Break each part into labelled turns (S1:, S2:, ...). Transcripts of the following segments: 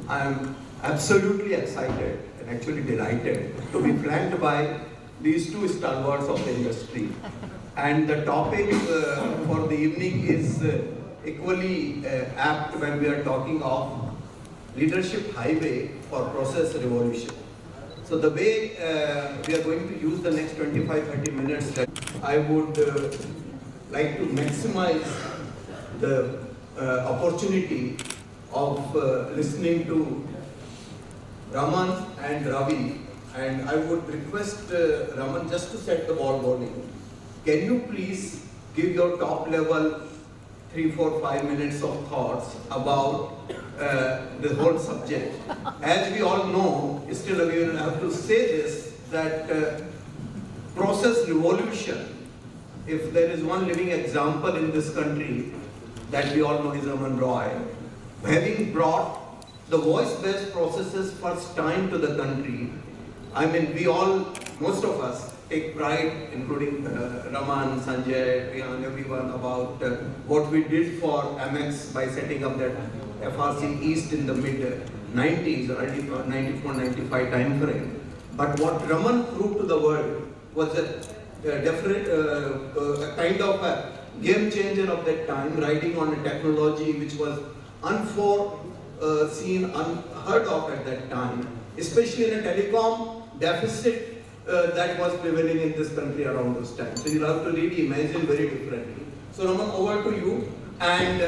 S1: I'm absolutely excited and actually delighted to be flanked by these two stalwarts of the industry. And the topic for the evening is equally apt when we are talking of leadership highway for process revolution. So the way we are going to use the next 25-30 minutes, I would like to maximize the opportunity of listening to Raman and Ravi, and I would request Raman just to set the ball rolling. Can you please give your top level 3, 4, 5 minutes of thoughts about the whole subject? As we all know, still we will have to say this, that process revolution, if there is one living example in this country that we all know is Raman Roy, having brought the voice-based processes first time to the country. I mean, we all, most of us, take pride, including Raman, Sanjay, Priyan, everyone, about what we did for Amex by setting up that FRC East in the mid-90s, early 94-95 time frame. But what Raman proved to the world was a kind of a game changer of that time, riding on a technology which was unforeseen, unheard of at that time, especially in a telecom deficit that was prevailing in this country around those times. So you'll have to really imagine very differently. So Raman, over to you. And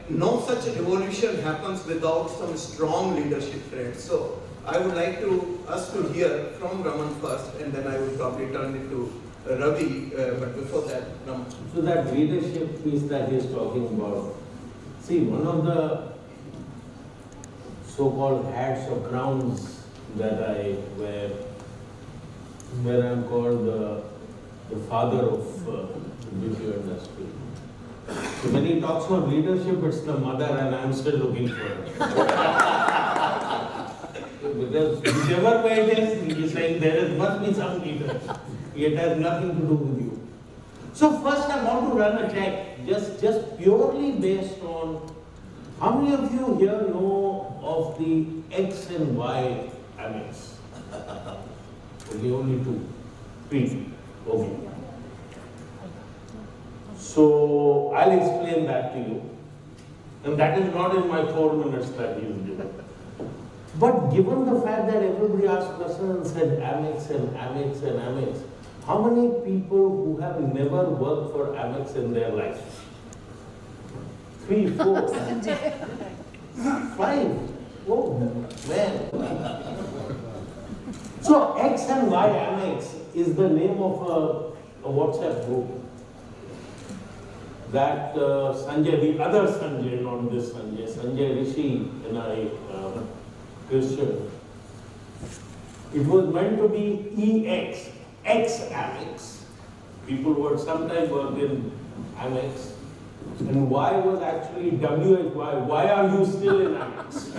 S1: no such revolution happens without some strong leadership traits. So I would like us to hear from Raman first, and then I will probably turn it to Ravi, but before that, Raman.
S2: So that leadership piece that he's talking about, see, one of the so-called hats or crowns that I wear, where I'm called the father of the BPO industry. So when he talks about leadership, it's the mother, and I'm still looking for it. Because whichever way it is, he's saying must be some leader. It has nothing to do with you. So first I want to run a check, just purely based on how many of you here know of the X and Y Amex? Okay, only 2, 3. Okay. So I'll explain that to you. And that is not in my 4 minutes that he is given. But given the fact that everybody asked questions and said Amex and Amex and Amex, how many people who have never worked for Amex in their life? 3, 4, 5. Oh man. So X and Y Amex is the name of a WhatsApp group that Sanjay, the other Sanjay, not this Sanjay, Sanjay Rishi and I, Christian. It was meant to be EX, X Amex. People would sometimes work in Amex. And Y was actually WHY. Why are you still in Amex?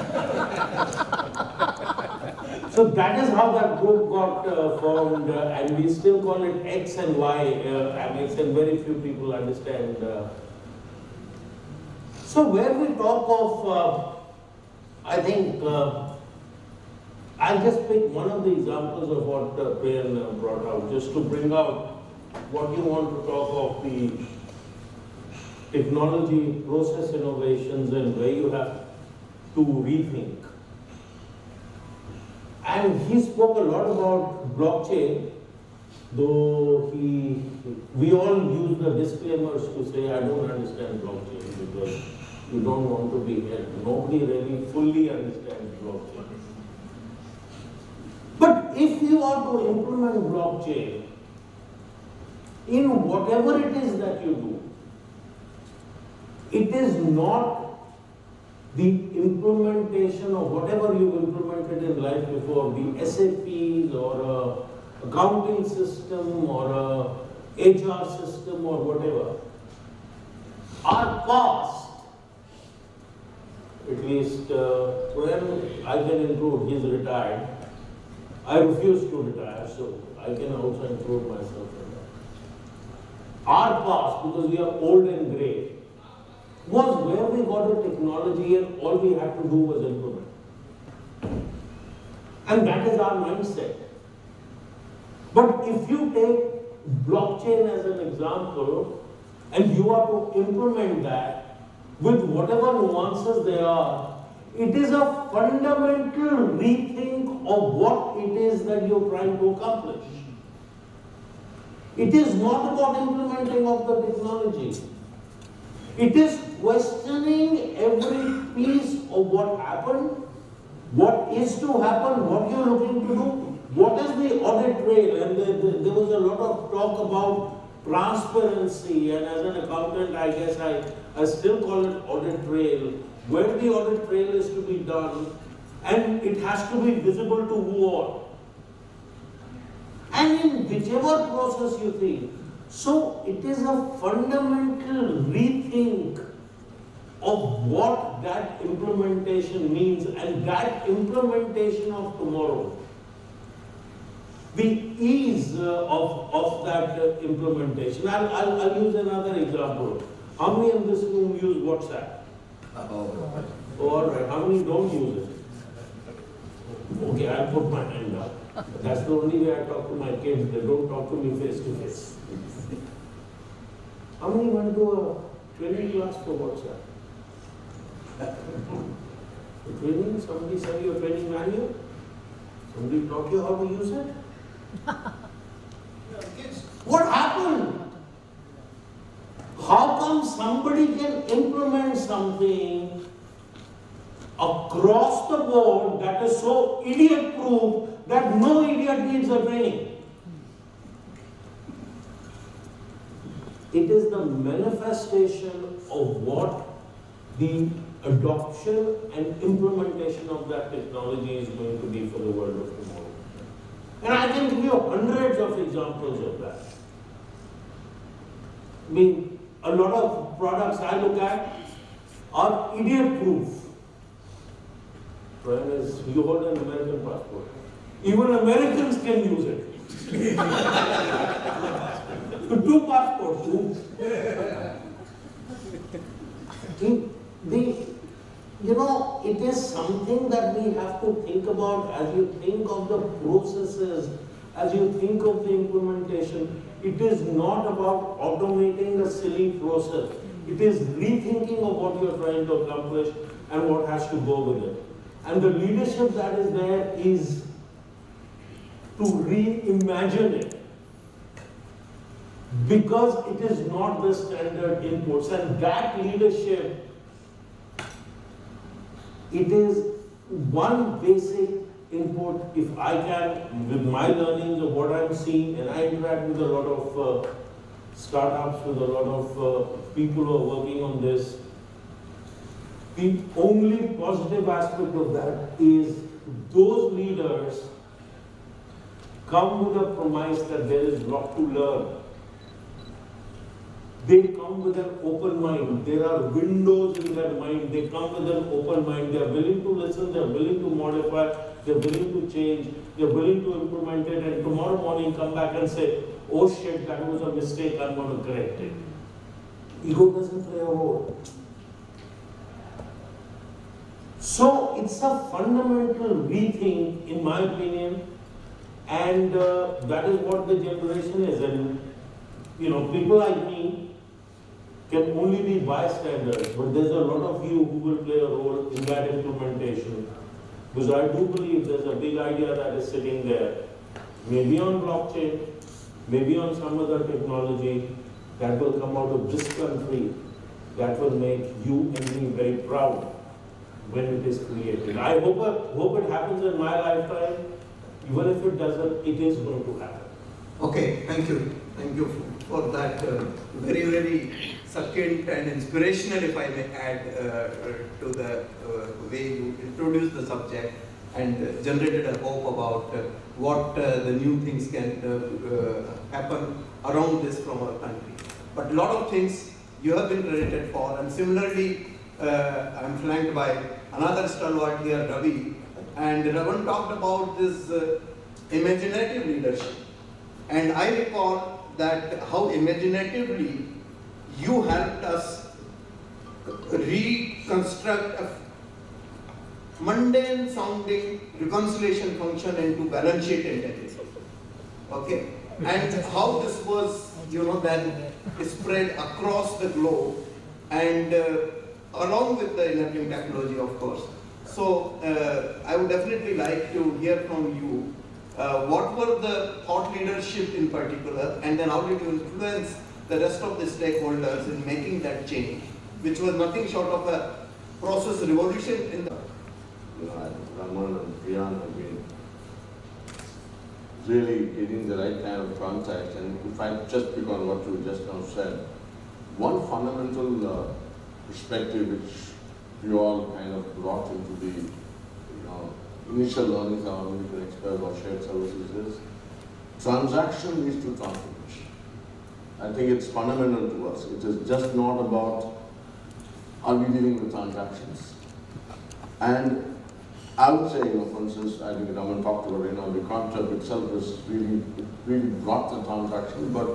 S2: So that is how that group got formed, and we still call it X and Y Amex, and very few people understand. So where we talk of, I think, I'll just pick one of the examples of what Priyan brought out, just to bring out what you want to talk of the technology, process innovations, and where you have to rethink. And he spoke a lot about blockchain, though we all use the disclaimers to say, I don't understand blockchain, because you don't want to be here. Nobody really fully understands blockchain. But if you are to implement blockchain in whatever it is that you do, it is not the implementation of whatever you've implemented in life before, the SAPs or accounting system or HR system or whatever. Our cost, at least when I can include, he's retired. I refuse to retire, so I can also include myself in that. Our cost, because we are old and grey, was where we got the technology and all we had to do was implement. And that is our mindset. But if you take blockchain as an example, and you are to implement that with whatever nuances there are, it is a fundamental rethink of what it is that you're trying to accomplish. It is not about implementing of the technology. It is questioning every piece of what happened, what is to happen, what you're looking to do, what is the audit trail. And there was a lot of talk about transparency, and as an accountant, I guess I still call it audit trail, where the audit trail is to be done, and it has to be visible to who all. And in whichever process you think, so it is a fundamental rethink of what that implementation means, and that implementation of tomorrow. The ease of that implementation. I'll use another example. How many in this room use WhatsApp? All right. How many don't use it? Okay, I'll put my hand up. That's the only way I talk to my kids. They don't talk to me face to face. How many went to a training class for WhatsApp? Training? Somebody send you a training manual? Somebody taught you how to use it? What happened? How come somebody can implement something across the board that is so idiot-proof that no idiot needs a training? It is the manifestation of what the adoption and implementation of that technology is going to be for the world of tomorrow. And I can give you hundreds of examples of that. I mean, a lot of products I look at are idiot-proof. Brian, you hold an American passport. Even Americans can use it. Two passports. It is something that we have to think about as you think of the processes, as you think of the implementation. It is not about automating a silly process. It is rethinking of what you are trying to accomplish and what has to go with it. And the leadership that is there is to reimagine it, because it is not the standard inputs. And that leadership, it is one basic input. If I can, with my learnings of what I'm seeing, and I interact with a lot of startups, with a lot of people who are working on this, the only positive aspect of that is those leaders come with a promise that there is a lot to learn. They come with an open mind. There are windows in their mind. They come with an open mind. They are willing to listen. They are willing to modify. They are willing to change. They are willing to implement it. And tomorrow morning come back and say, oh shit, that was a mistake. I'm going to correct it. Ego doesn't play a role. So it's a fundamental rethink, in my opinion. And that is what the generation is. And people like me can only be bystanders, but there's a lot of you who will play a role in that implementation. Because I do believe there's a big idea that is sitting there, maybe on blockchain, maybe on some other technology that will come out of this country, that will make you and me very proud when it is created. I hope it happens in my lifetime. Even if it doesn't, it is going to happen.
S1: Okay, thank you. Thank you for that very, very succinct and inspirational, if I may add, to the way you introduced the subject and generated a hope about what the new things can happen around this from our country. But a lot of things you have been credited for, and similarly, I'm flanked by another stalwart here, Ravi, and Raman talked about this imaginative leadership. And I recall that how imaginatively you helped us reconstruct mundane sounding reconciliation function into balance sheet entity. Okay? And how this was, then spread across the globe and along with the enabling technology, of course. So I would definitely like to hear from you, what were the thought leadership in particular, and then how did you influence the rest of the stakeholders in making that change, which was nothing short of a process revolution in the...
S3: Raman and Priyan have been really getting the right kind of contact, and if I just pick on what you just now said, one fundamental perspective which we all kind of brought into the initial learnings of American Express or shared services is transaction leads to transformation. I think it's fundamental to us. It is just not about are we dealing with transactions. And I would say, for instance, I think Raman talked about, the concept itself is really brought the transaction, but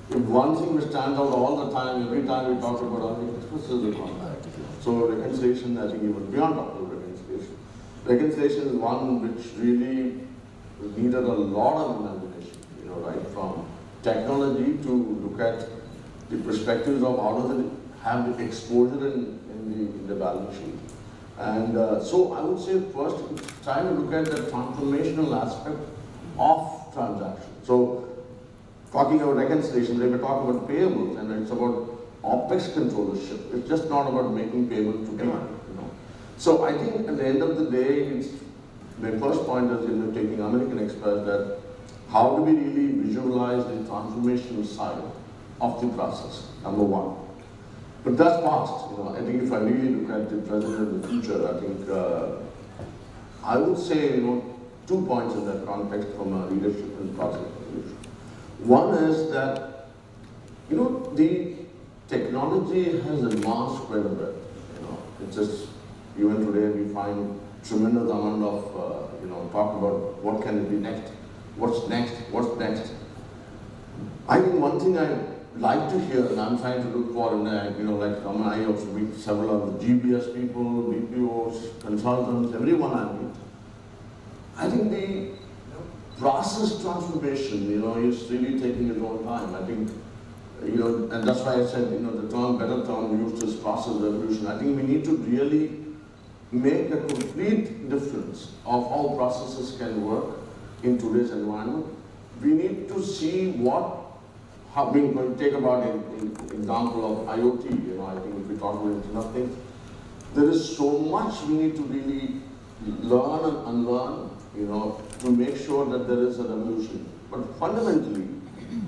S3: if one thing which stands out all the time, every time we talk about RvaluE Express is the contract. So reconciliation, I think even beyond talking about reconciliation. Reconciliation is one which really needed a lot of imagination, right from technology to look at the perspectives of how does it have the exposure in the balance sheet. And so I would say first, try to look at the transformational aspect of transaction. So talking about reconciliation, they were talking about payables, and it's about OpEx controllership. It's just not about making payable to people. So I think at the end of the day, my first point is taking American Express, that how do we really visualize the transformational side of the process, number one. But that's past. I think if I really look at the present and the future, I think I would say 2 points in that context from a leadership and process evolution. One is that the technology has advanced quite a bit. It's just even today we find tremendous amount of talk about what can it be next, what's next. I think one thing I like to hear, and I'm trying to look for, and like Raman, I also meet several of the GBS people, BPOs, consultants, everyone I meet. I think the process transformation, is really taking its own time. I think, and that's why I said, the better term used is process revolution. I think we need to really make a complete difference of how processes can work in today's environment. We need to see how we can take about an example of IoT. I think if we talk about Internet of Things, there is so much we need to really learn and unlearn, to make sure that there is a revolution. But fundamentally,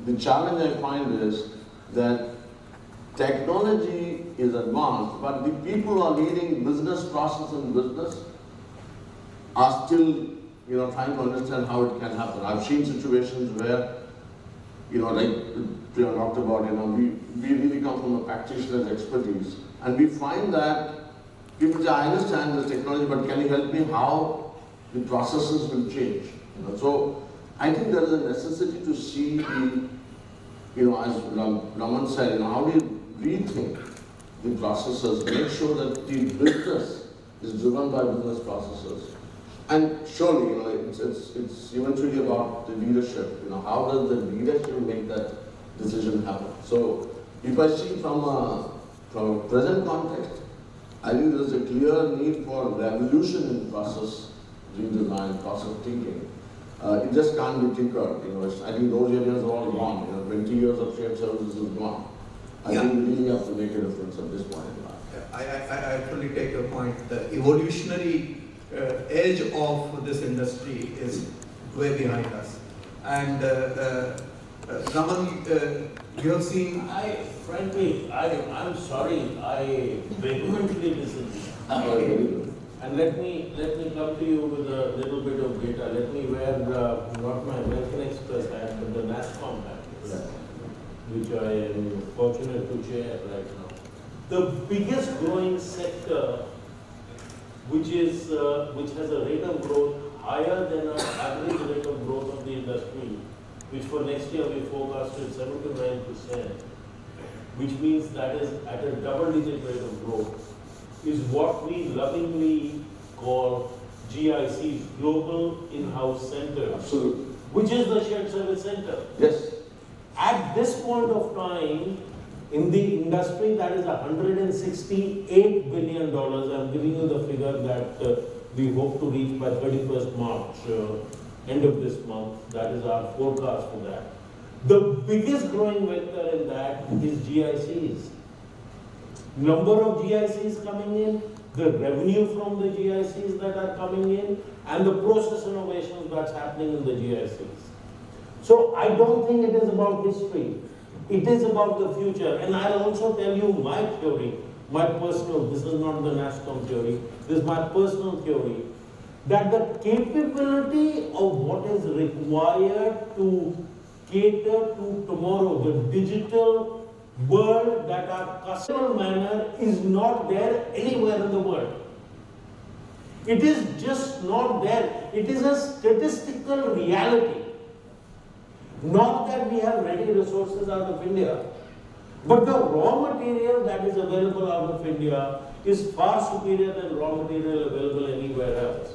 S3: the challenge I find is that technology is advanced, but the people who are leading business process and business are still, trying to understand how it can happen. I've seen situations where, like we talked about, we really come from a practitioner's expertise, and we find that people say, I understand this technology, but can you help me how the processes will change? So I think there is a necessity to see the, as Raman said, how do you rethink the processes, make sure that the business is driven by business processes. And surely, it's eventually about the leadership. How does the leadership make that decision happen? So, if I see from a present context, I think there is a clear need for revolution in process redesign, process thinking. It just can't be tinkered. I think those areas are all gone. 20 years of shared services is gone. I think we really have to make a difference at this point in time.
S1: I fully take your point. The evolutionary edge of this industry is way behind us. And Raman, you have seen...
S2: Frankly, I'm sorry, I vehemently disagree. And let me come to you with a little bit of data. Let me wear not my American Express hat, but the NASCOM hat, which I am fortunate to chair right now. The biggest growing sector, which has a rate of growth higher than our average rate of growth of the industry, which for next year we forecasted 7 to 9%, which means that is at a double-digit rate of growth, is what we lovingly call global in-house centers,
S3: Absolutely.
S2: which is the shared service center.
S3: Yes.
S2: At this point of time, in the industry, that is $168 billion. I'm giving you the figure that we hope to reach by 31st March, end of this month. That is our forecast for that. The biggest growing vector in that is GICs. Number of GICs coming in, the revenue from the GICs that are coming in, and the process innovations that's happening in the GICs. So I don't think it is about history. It is about the future. And I'll also tell you my theory, my personal, this is not the NASSCOM theory, this is my personal theory, that the capability of what is required to cater to tomorrow, the digital world that our customer manner is not there anywhere in the world. It is just not there. It is a statistical reality. Not that we have ready resources out of India, but the raw material that is available out of India is far superior than raw material available anywhere else.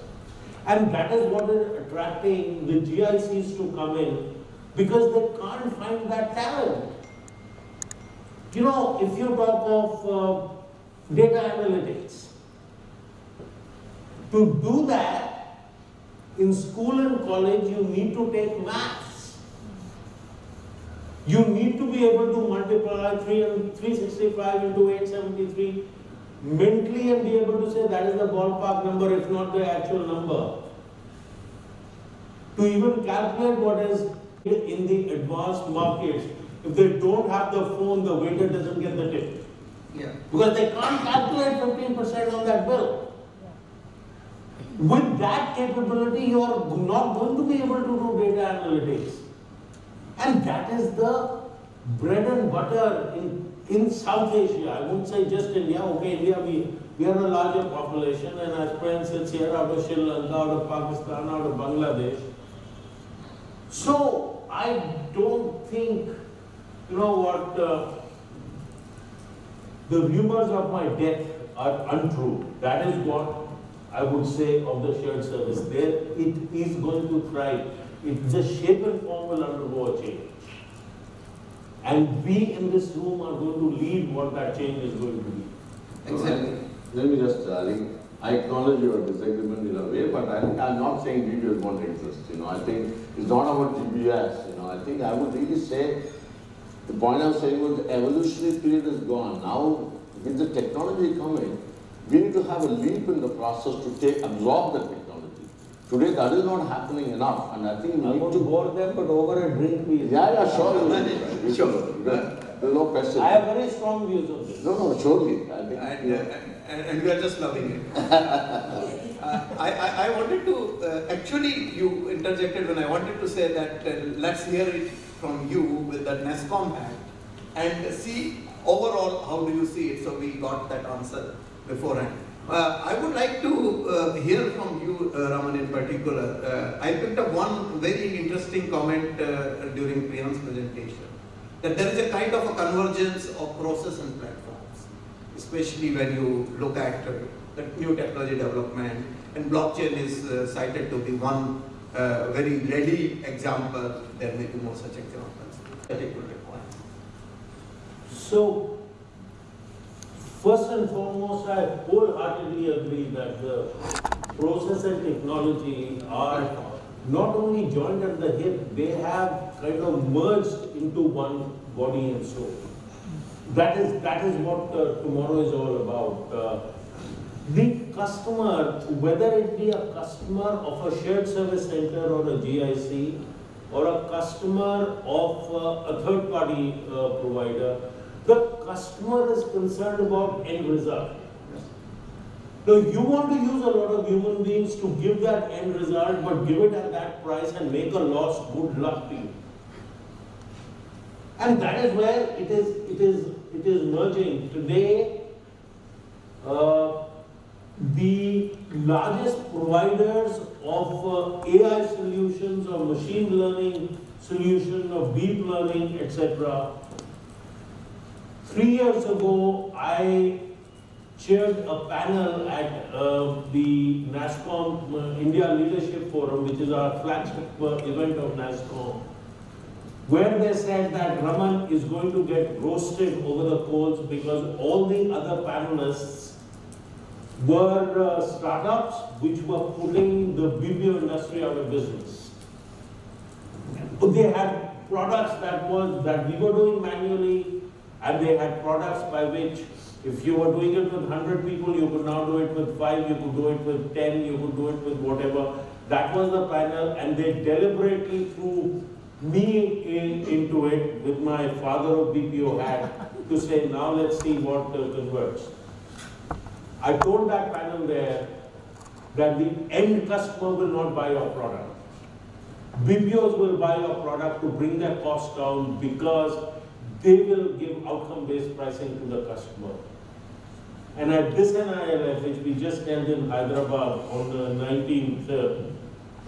S2: And that is what is attracting the GICs to come in, because they can't find that talent. You know, if you talk of data analytics, to do that in school and college, you need to take maths. You need to be able to multiply 365 into 873 mentally and be able to say that is the ballpark number, if not the actual number. To even calculate what is in the advanced markets, if they don't have the phone, the waiter doesn't get the tip.
S1: Yeah.
S2: Because they can't calculate 15% on that bill. With that capability, you are not going to be able to do data analytics. And that is the bread and butter in South Asia. I won't say just India. Okay, India, we are a larger population, and our friends sits here out of Sri Lanka, out of Pakistan, out of Bangladesh. So I don't think, you know what, the rumors of my death are untrue. That is what I would say of the shared service. There, it is going to thrive. The shape and form will undergo a change. And we in this room are going to lead what that change is going to be.
S1: Exactly.
S3: Let me just, I acknowledge your disagreement in a way, but I'm not saying GBS won't exist. I think it's not about GBS. I think I would really say, the point I'm saying was the evolutionary period is gone. Now, with the technology coming, we need to have a leap in the process to absorb the technology. Today, that is not happening enough, and I think we need to
S2: bore them, but over a drink, please.
S3: Yeah, sure.
S1: Sure.
S3: There's no question.
S2: I have very strong views on this.
S3: No, surely. I think,
S1: and we are just loving it. I wanted to, actually you interjected when I wanted to say that let's hear it from you with the NASSCOM hat and see overall how do you see it, so we got that answer beforehand. I would like to hear from you, Raman, in particular. I picked up one very interesting comment during Priyan's presentation, that there is a kind of a convergence of process and platforms, especially when you look at the new technology development, and blockchain is cited to be one very ready example. There may be more such examples that it will require.
S2: So, first and foremost, I wholeheartedly agree that the process and technology are not only joined at the hip, they have kind of merged into one body and soul. That is what tomorrow is all about. The customer, whether it be a customer of a shared service center or a GIC, or a customer of a third-party provider, the customer is concerned about end result. Now, you want to use a lot of human beings to give that end result, but give it at that price and make a loss, good luck to you. And that is where it is merging. Today, the largest providers of AI solutions, of machine learning solution, of deep learning, etc. 3 years ago, I chaired a panel at the NASSCOM India Leadership Forum, which is our flagship event of NASSCOM, where they said that Raman is going to get roasted over the coals because all the other panelists were startups which were putting the BPO industry out of business. They had products that we were doing manually, and they had products by which if you were doing it with 100 people, you could now do it with 5, you could do it with 10, you could do it with whatever. That was the panel, and they deliberately threw me into it with my father of BPO hat to say, now let's see what converts. I told that panel there that the end customer will not buy your product. BPOs will buy your product to bring their cost down because they will give outcome-based pricing to the customer. And at this NILF, which we just held in Hyderabad on the 19th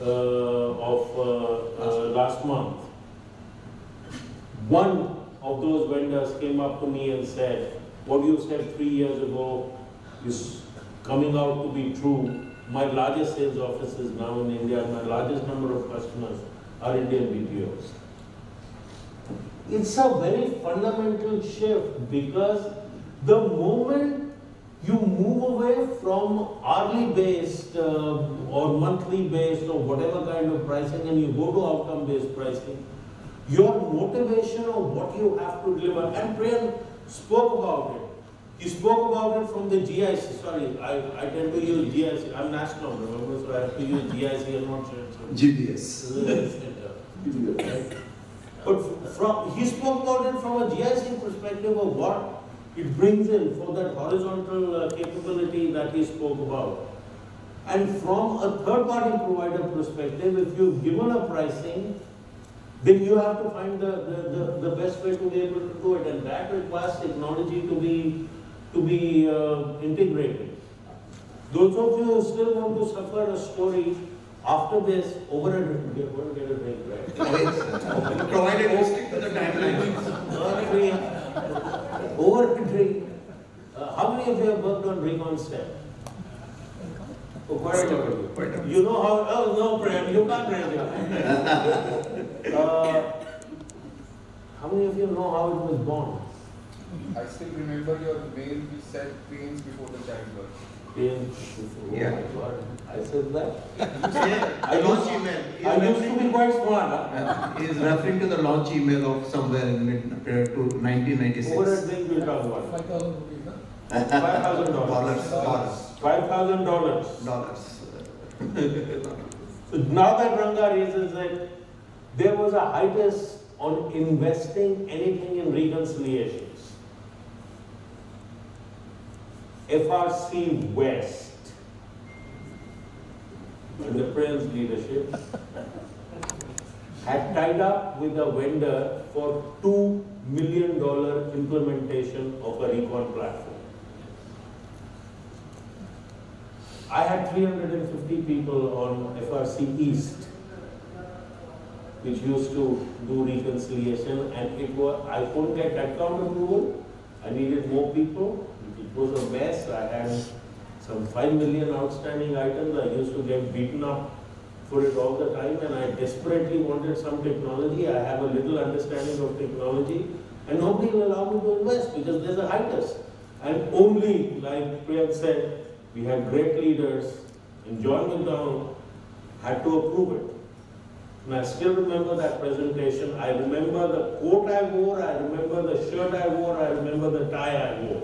S2: of last month, one of those vendors came up to me and said, what you said 3 years ago is coming out to be true. My largest sales office is now in India. My largest number of customers are Indian BPOs. It's a very fundamental shift because the moment you move away from hourly based or monthly based or whatever kind of pricing and you go to outcome based pricing, your motivation of what you have to deliver, and Priyan spoke about it. He spoke about it from the GIC. Sorry, I tend to use GIC. I'm NASSCOM, remember, so I have to use GIC. I'm not sure.
S1: GBS.
S2: But he spoke about it from a GIC perspective of what it brings in for that horizontal capability that he spoke about. And from a third-party provider perspective, if you've given a pricing, then you have to find the best way to be able to do it, and that requires technology to be integrated. Those of you who still want to suffer a story after this, over a drink, we're going to get a drink, right?
S1: Provided you stick to the timeline.
S2: Over a drink. How many of you have worked on Recon Step? Oh, quite a lot of you.
S1: Quite a few.
S2: You know how? Oh no, Prem, you can't raise your hand. How many of you know how it was born?
S4: I still remember your mail which said pains before the childbirth.
S2: Pains before.
S1: Yeah.
S2: Oh my God. I said that.
S1: The launch email.
S2: I used to be quite smart. Huh?
S1: He is referring to the launch email of somewhere in 1996.
S2: Over a drink we'll talk about.
S4: 5,000 rupees, huh?
S2: $5,000. $5,000.
S1: Dollars.
S2: So now that Ranga raises it, there was a hiatus on investing anything in reconciliations. FRC West, under Prince's leadership, had tied up with a vendor for $2 million implementation of a recon platform. I had 350 people on FRC East, which used to do reconciliation, and I couldn't get headcount approval. I needed more people. It was a mess. I had some 5 million outstanding items. I used to get beaten up for it all the time, and I desperately wanted some technology. I have a little understanding of technology, and nobody will allow me to invest because there's a hiatus. And only, like Priyan said, we had great leaders, and John McDonald had to approve it. And I still remember that presentation. I remember the coat I wore, I remember the shirt I wore, I remember the tie I wore.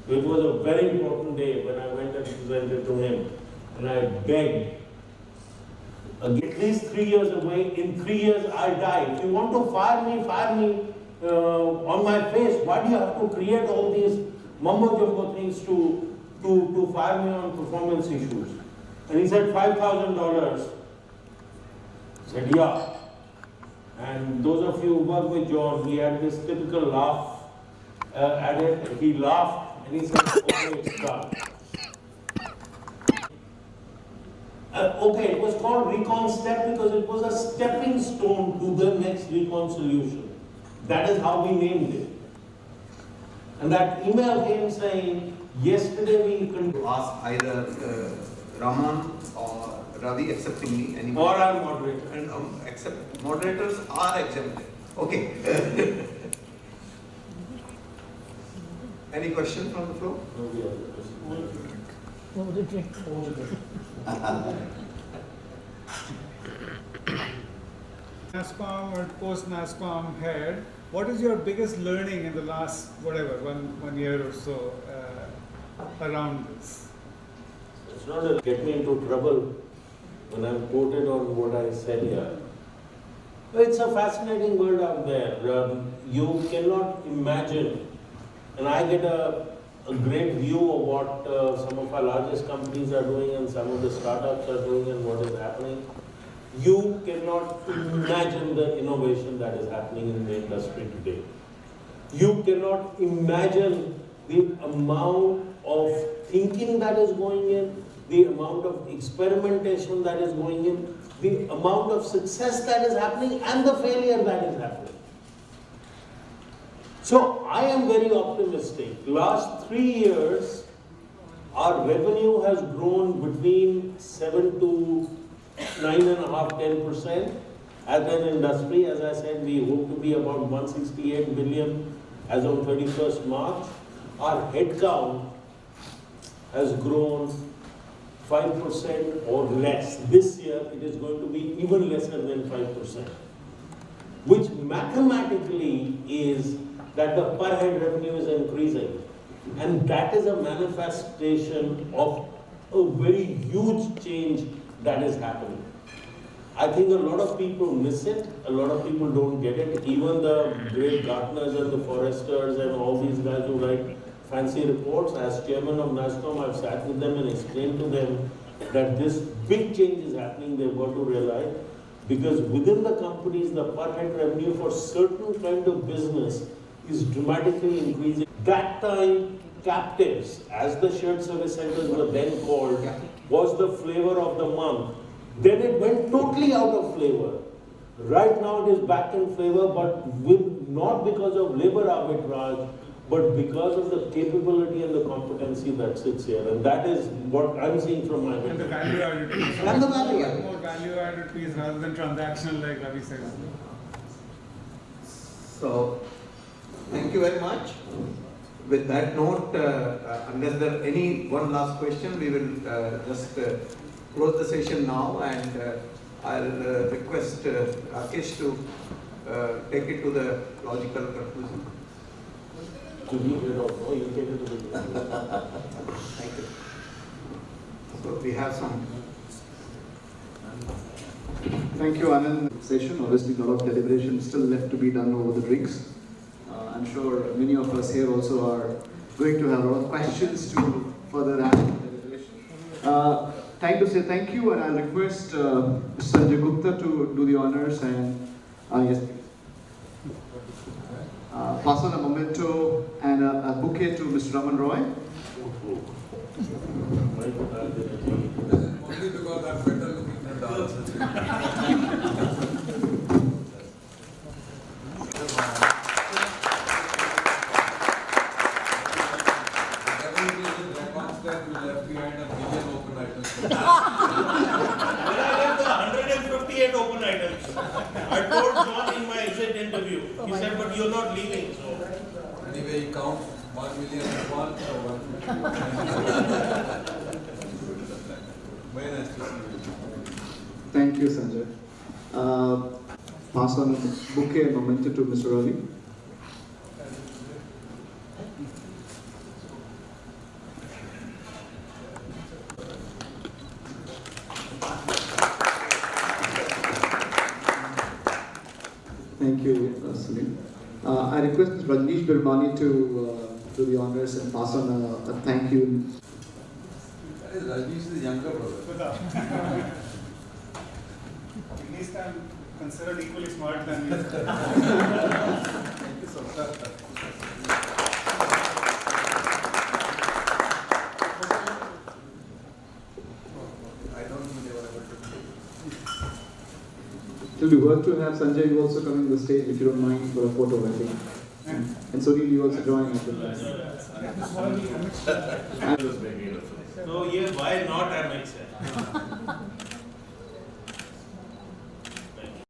S2: It was a very important day when I went and presented to him. And I begged, at least 3 years away, in 3 years I'll die. If you want to fire me on my face. Why do you have to create all these mumbo-jumbo things to fire me on performance issues? And he said $5,000. I said, yeah. And those of you who work with John, he had this typical laugh at it. He laughed and he said, okay, it's done. Okay, it was called Recon Step because it was a stepping stone to the next Recon solution. That is how we named it. And that email came saying, Yesterday we
S1: Ask either Raman or Ravi, accepting me, anybody.
S2: or our moderator.
S1: And except moderators are exempted. Okay. Any question from the floor?
S5: NASCOM or post-NASCOM head, what is your biggest learning in the last, whatever, one year or so around this?
S2: It's not to get me into trouble when I'm quoted on what I said here. It's a fascinating world out there. You cannot imagine, and I get a great view of what some of our largest companies are doing and some of the startups are doing and what is happening. You cannot imagine the innovation that is happening in the industry today. You cannot imagine the amount of thinking that is going in, the amount of experimentation that is going in, the amount of success that is happening and the failure that is happening. So I am very optimistic. Last 3 years, our revenue has grown between 7 to 9.5–10% as an industry. As I said, we hope to be about 168 billion as on 31st March. Our headcount has grown 5% or less. This year, it is going to be even lesser than 5%, which mathematically is that the per head revenue is increasing. And that is a manifestation of a very huge change that is happening. I think a lot of people miss it, a lot of people don't get it. Even the great Gartners and the Foresters and all these guys who write fancy reports, as chairman of NASCOM, I've sat with them and explained to them that this big change is happening. They've got to realize, because within the companies, the per head revenue for certain kind of business is dramatically increasing. That time, captives, as the shared service centers were then called, was the flavor of the month. Then it went totally out of flavor. Right now it is back in flavor, but not because of labor arbitrage, but because of the capability and the competency that sits here. And that is what I'm seeing from my
S5: And the
S2: end.
S5: value added piece.
S2: And the value added.
S5: More value added piece rather than transactional, like Ravi says.
S1: So, thank you very much. With that note, unless there are any one last question, we will just close the session now, and I'll request Rakesh to take it to the logical conclusion.
S2: To be rid of, no, you take it to the
S1: Thank you. So we have some.
S6: Thank you, Anand. Session. Obviously, a lot of deliberation still left to be done over the drinks. I'm sure many of us here also are going to have a lot of questions to further add to the deliberation. Time to say thank you, and I'll request Sanjay Gupta to do the honors and yes, pass on a memento and a bouquet to Mr. Raman Roy.
S4: Only because I'm better looking than the others. Left behind a million open items.
S2: When I left the 158 open items, I told John in my exit interview. He said, but you're not leaving. So
S4: Anyway, you count 1 million and 1 or 1. Very nice to see you.
S6: Thank you, Sanjay. Pass on a bouquet and memento to Mr. Ravi. Thank you, Sunil. I request Mr. Rajneesh Birmani to do the honors and pass on a thank you.
S4: Rajneesh is the younger brother.
S5: At least I'm considered equally smart than you.
S4: Thank you so much. I don't think they were able to do it.
S6: It'll be worth to have Sanjay you also coming to the stage if you don't mind for a photo, I think. And Sunil, you also join us with us.
S2: So here, why not a mixer?